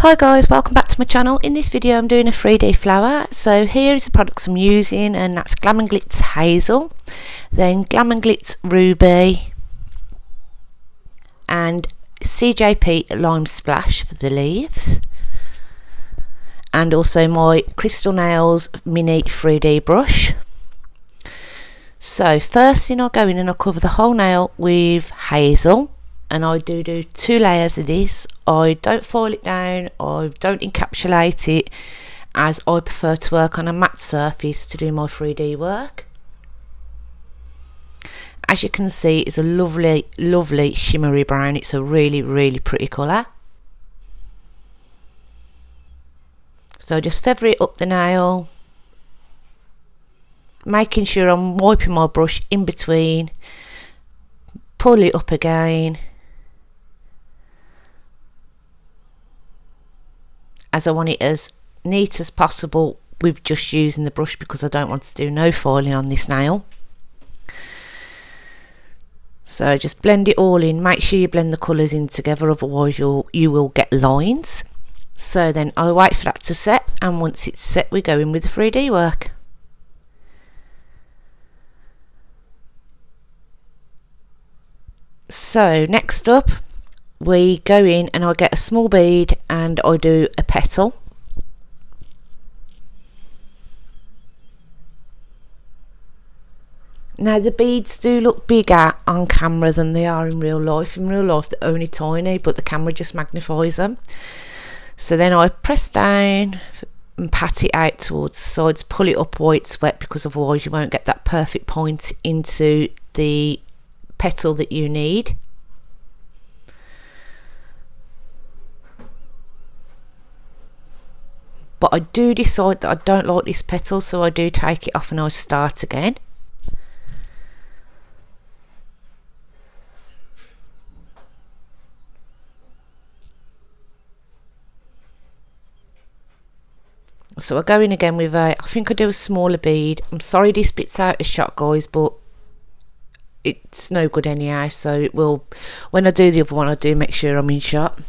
Hi guys, welcome back to my channel. In this video I'm doing a 3D flower. So here is the products I'm using, and that's Glam & Glitz Hazel, then Glam & Glitz Ruby, and CJP Lime Splash for the leaves, and also my Crystal Nails mini 3D brush. So first thing, I'll go in and I'll cover the whole nail with hazel, and I do 2 layers of this. I don't foil it down, I don't encapsulate it, as I prefer to work on a matte surface to do my 3D work. As you can see, it's a lovely shimmery brown. It's a really pretty colour. So just feather it up the nail, making sure I'm wiping my brush in between, pull it up again, as I want it as neat as possible with just using the brush, because I don't want to do no foiling on this nail. So just blend it all in, make sure you blend the colours in together, otherwise you will get lines. So then I wait for that to set, and once it's set we go in with the 3D work. So next up we go in and I get a small bead and I do a petal. Now the beads do look bigger on camera than they are in real life. In real life they're only tiny, but the camera just magnifies them. So then I press down and pat it out towards the sides, pull it up while it's wet, because otherwise you won't get that perfect point into the petal that you need. But I do decide that I don't like this petal, so I do take it off and I start again. So I go in again with I think I do a smaller bead. I'm sorry this bit's out of shot guys, but it's no good anyhow, so it will, when I do the other one I do make sure I'm in shot.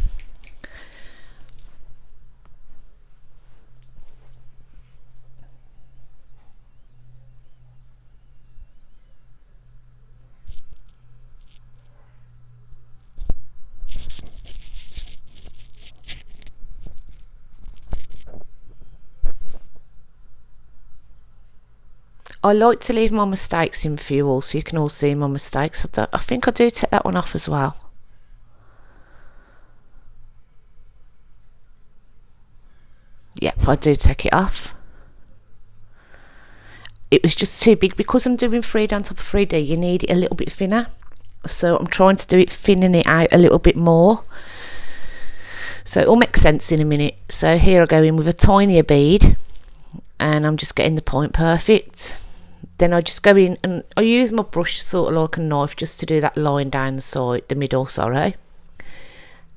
I like to leave my mistakes in for you all, so you can all see my mistakes. I think I do take that one off as well. Yep, I do take it off. It was just too big. Because I'm doing 3D on top of 3D, you need it a little bit thinner. So I'm trying to do it, thinning it out a little bit more. So it all makes sense in a minute. So here I go in with a tinier bead, and I'm just getting the point perfect. Then I just go in and I use my brush sort of like a knife just to do that line down the side, the middle, sorry,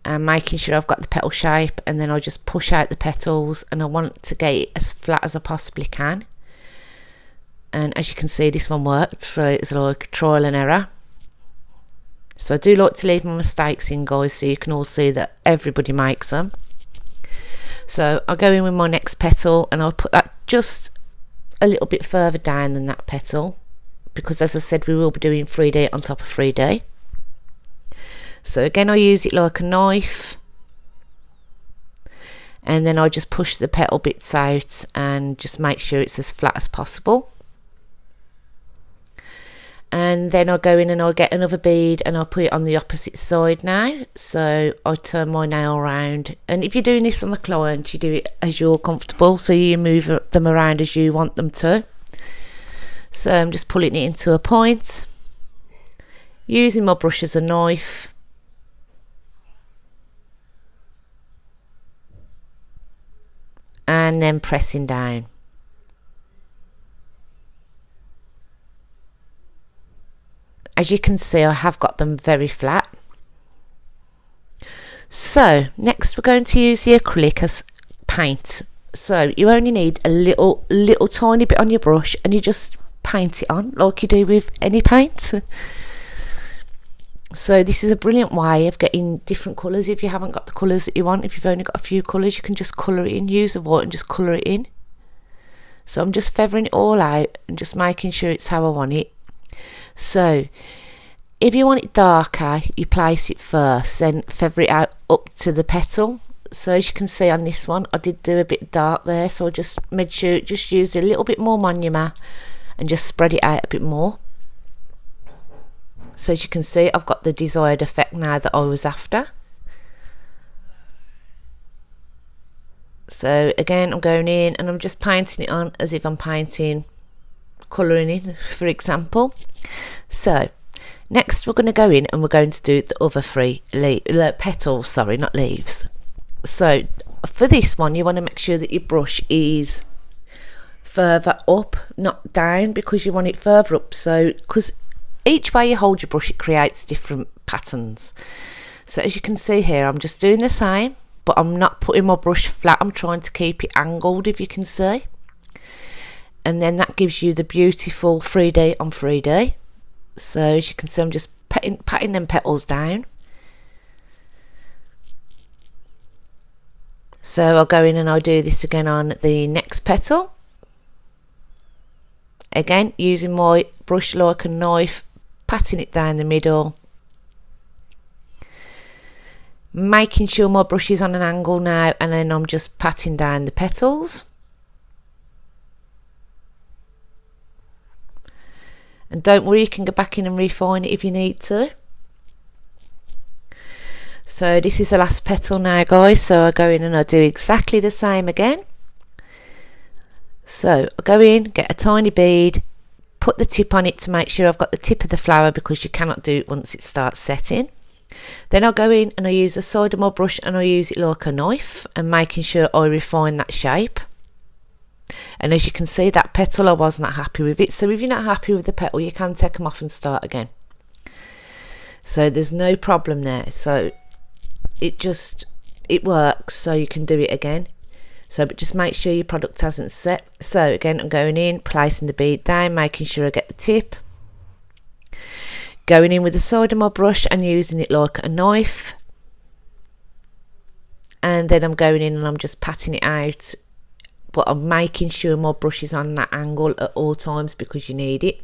and making sure I've got the petal shape. And then I just push out the petals, and I want to get it as flat as I possibly can. And as you can see, this one worked, so it's like trial and error. So I do like to leave my mistakes in guys, so you can all see that everybody makes them. So I'll go in with my next petal, and I'll put that just a little bit further down than that petal, because as I said we will be doing 3D on top of 3D. So again I use it like a knife, and then I just push the petal bits out and just make sure it's as flat as possible. And then I'll go in and I'll get another bead and I'll put it on the opposite side now. So I turn my nail around, and if you're doing this on the client, you do it as you're comfortable, so you move them around as you want them to. So I'm just pulling it into a point, using my brush as a knife, and then pressing down. As you can see, I have got them very flat. So next we're going to use the acrylic as paint. So you only need a little tiny bit on your brush, and you just paint it on like you do with any paint. So this is a brilliant way of getting different colours if you haven't got the colours that you want. If you've only got a few colours, you can just colour it in, use the white and just colour it in. So I'm just feathering it all out and just making sure it's how I want it. So if you want it darker, you place it first, then feather it out up to the petal. So as you can see on this one, I did do a bit dark there, so I just made sure, just used a little bit more Monument and just spread it out a bit more. So as you can see, I've got the desired effect now that I was after. So again, I'm going in and I'm just painting it on as if I'm painting, colouring in, for example. So next we're going to go in and we're going to do the other three petals, sorry, not leaves. So for this one, you want to make sure that your brush is further up, not down, because you want it further up. So because each way you hold your brush, it creates different patterns. So as you can see here, I'm just doing the same, but I'm not putting my brush flat. I'm trying to keep it angled, if you can see. And then that gives you the beautiful 3D on 3D. So as you can see, I'm just patting them petals down. So I'll go in and I'll do this again on the next petal. Again, using my brush like a knife, patting it down the middle. Making sure my brush is on an angle now, and then I'm just patting down the petals. And don't worry, you can go back in and refine it if you need to. So this is the last petal now, guys, so I go in and I do exactly the same again. So I go in, get a tiny bead, put the tip on it to make sure I've got the tip of the flower, because you cannot do it once it starts setting. Then I'll go in and I use the side of my brush and I use it like a knife and making sure I refine that shape. And as you can see, that petal, I was not happy with it. So if you're not happy with the petal, you can take them off and start again. So there's no problem there. So it works, so you can do it again. So but just make sure your product hasn't set. So again, I'm going in, placing the bead down, making sure I get the tip. Going in with the side of my brush and using it like a knife. And then I'm going in and I'm just patting it out, but I'm making sure my brush is on that angle at all times because you need it.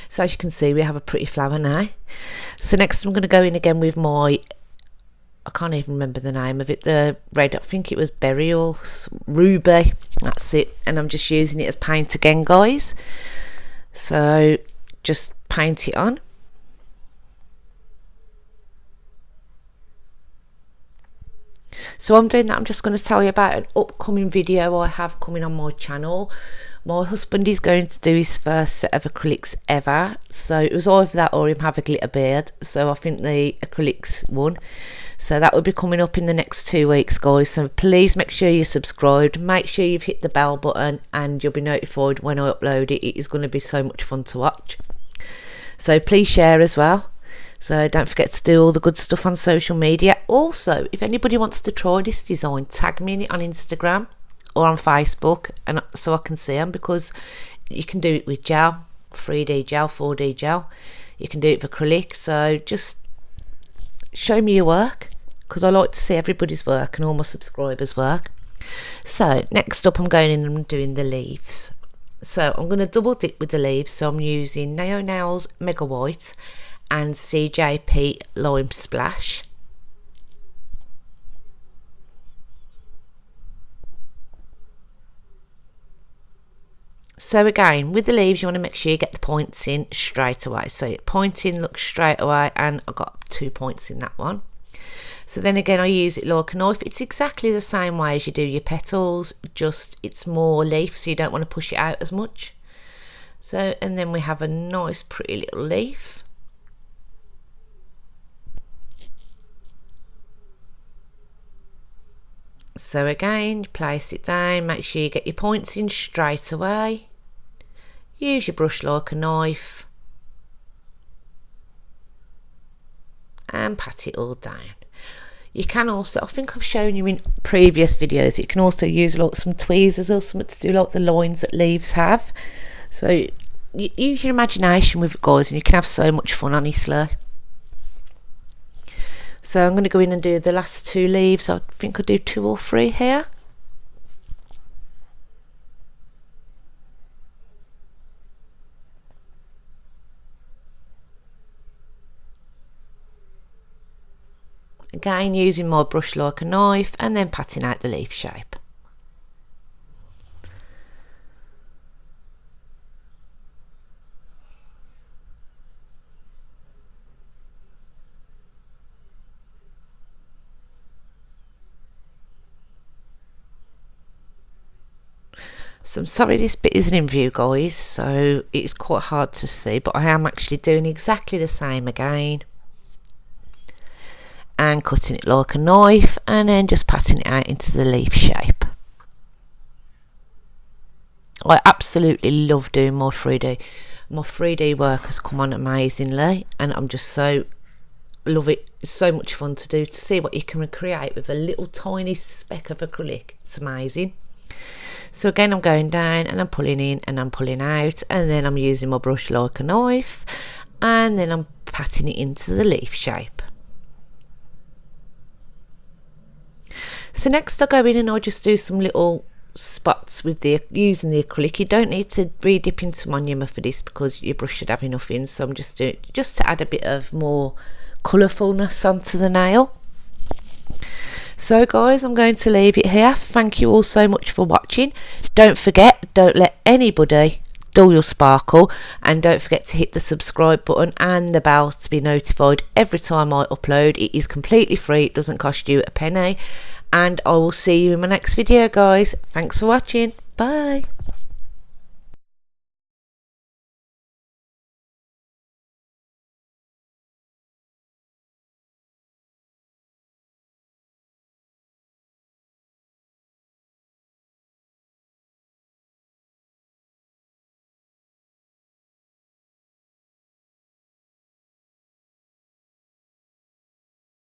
So as you can see, we have a pretty flower now. So next I'm going to go in again with my, I can't even remember the name of it, the red, I think it was berry or ruby, that's it. And I'm just using it as paint again, guys. So just paint it on. So I'm doing that. I'm just going to tell you about an upcoming video I have coming on my channel. My husband is going to do his first set of acrylics ever. So it was either that or him have a glitter beard. So I think the acrylics won. So that will be coming up in the next 2 weeks, guys. So please make sure you're subscribed. Make sure you've hit the bell button and you'll be notified when I upload it. It is going to be so much fun to watch. So please share as well. So don't forget to do all the good stuff on social media. Also, if anybody wants to try this design, tag me in it on Instagram or on Facebook, and so I can see them, because you can do it with gel, 3D gel, 4D gel. You can do it with acrylic. So just show me your work, because I like to see everybody's work and all my subscribers' work. So next up, I'm going in and I'm doing the leaves. So I'm going to double dip with the leaves. So I'm using Nao Nails Mega White and CJP Lime Splash. So again, with the leaves, you want to make sure you get the points in straight away. So pointing looks straight away, and I got 2 points in that one. So then again, I use it like a knife. It's exactly the same way as you do your petals, just it's more leaf, so you don't want to push it out as much. So, and then we have a nice pretty little leaf. So again, you place it down, make sure you get your points in straight away. Use your brush like a knife and pat it all down. You can also, I think I've shown you in previous videos, you can also use like some tweezers or something to do like the lines that leaves have. So use your imagination with it, guys, and you can have so much fun, honestly. So I'm going to go in and do the last 2 leaves. I think I'll do 2 or 3 here. Again, using my brush like a knife and then patting out the leaf shape. So I'm sorry this bit isn't in view, guys, so it's quite hard to see, but I am actually doing exactly the same again and cutting it like a knife and then just patting it out into the leaf shape. I absolutely love doing my 3D. My 3D work has come on amazingly and I'm just so love it. It's so much fun to do, to see what you can create with a little tiny speck of acrylic. It's amazing. So again, I'm going down and I'm pulling in and I'm pulling out, and then I'm using my brush like a knife and then I'm patting it into the leaf shape. So next I go in and I just do some little spots with using the acrylic. You don't need to re-dip into monomer for this because your brush should have enough in, so I'm just doing just to add a bit of more colourfulness onto the nail. So guys, I'm going to leave it here. Thank you all so much for watching. Don't forget, don't let anybody dull your sparkle, and don't forget to hit the subscribe button and the bell to be notified every time I upload. It is completely free, it doesn't cost you a penny, and I will see you in my next video, guys. Thanks for watching. Bye.